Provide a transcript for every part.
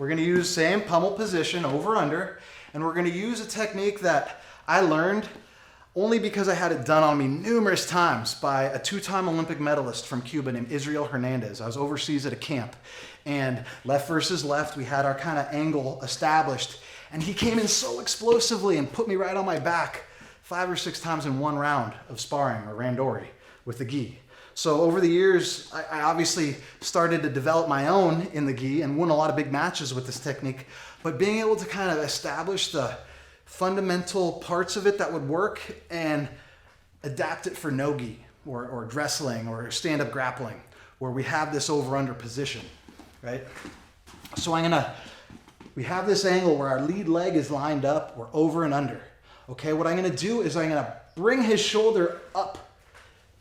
We're gonna use same pummel position, over, under, and we're gonna use a technique that I learned only because I had it done on me numerous times by a 2-time Olympic medalist from Cuba named Israel Hernandez. I was overseas at a camp, and left versus left, we had our kind of angle established, and he came in so explosively and put me right on my back 5 or 6 times in one round of sparring or randori with the gi. So over the years, I obviously started to develop my own in the gi and won a lot of big matches with this technique, but being able to kind of establish the fundamental parts of it that would work and adapt it for no-gi or wrestling or stand-up grappling, where we have this over-under position, right? So we have this angle where our lead leg is lined up, we're over and under. Okay, what I'm gonna do is I'm gonna bring his shoulder up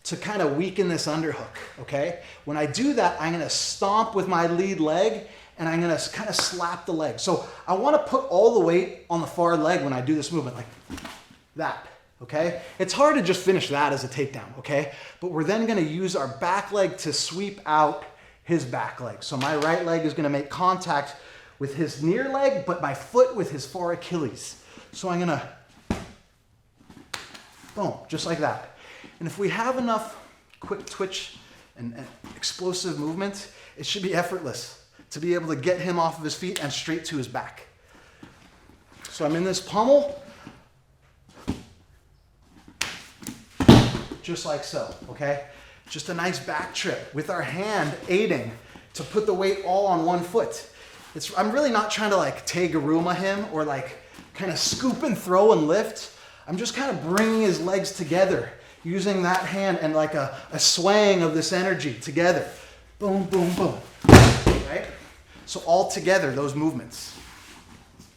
to kind of weaken this underhook, okay? When I do that, I'm gonna stomp with my lead leg and I'm gonna kind of slap the leg. So I wanna put all the weight on the far leg when I do this movement, like that, okay? It's hard to just finish that as a takedown, okay? But we're then gonna use our back leg to sweep out his back leg. So my right leg is gonna make contact with his near leg, but my foot with his far Achilles. So I'm gonna, boom, just like that. And if we have enough quick twitch and explosive movement, it should be effortless to be able to get him off of his feet and straight to his back. So I'm in this pummel, just like so, okay? Just a nice back trip with our hand aiding to put the weight all on one foot. I'm really not trying to like Teguruma him or like kind of scoop and throw and lift. I'm just kind of bringing his legs together using that hand and like a swaying of this energy together. Boom, boom, boom, right? So all together, those movements.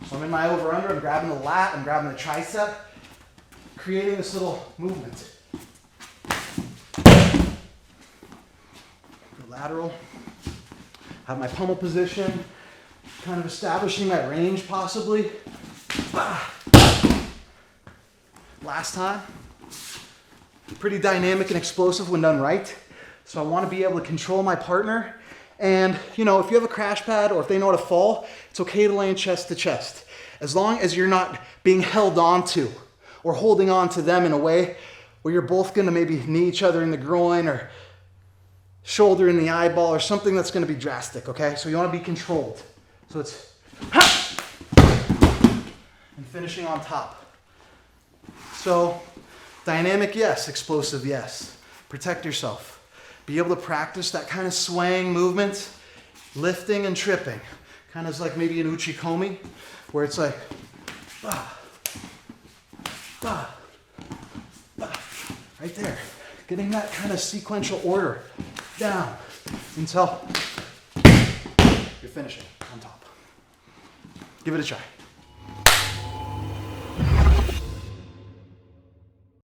So I'm in my over-under, I'm grabbing the lat, I'm grabbing the tricep, creating this little movement. Go lateral, have my pummel position, kind of establishing my range possibly. Last time. Pretty dynamic and explosive when done right. So I want to be able to control my partner. And you know, if you have a crash pad or if they know how to fall, it's okay to land chest to chest. As long as you're not being held onto or holding on to them in a way where you're both going to maybe knee each other in the groin or shoulder in the eyeball or something that's going to be drastic, okay? So you want to be controlled. So it's and finishing on top. So dynamic, yes. Explosive, yes. Protect yourself. Be able to practice that kind of swaying movement, lifting and tripping. Kind of like maybe an uchikomi, where it's like, bah, bah, bah, right there. Getting that kind of sequential order down until you're finishing on top. Give it a try.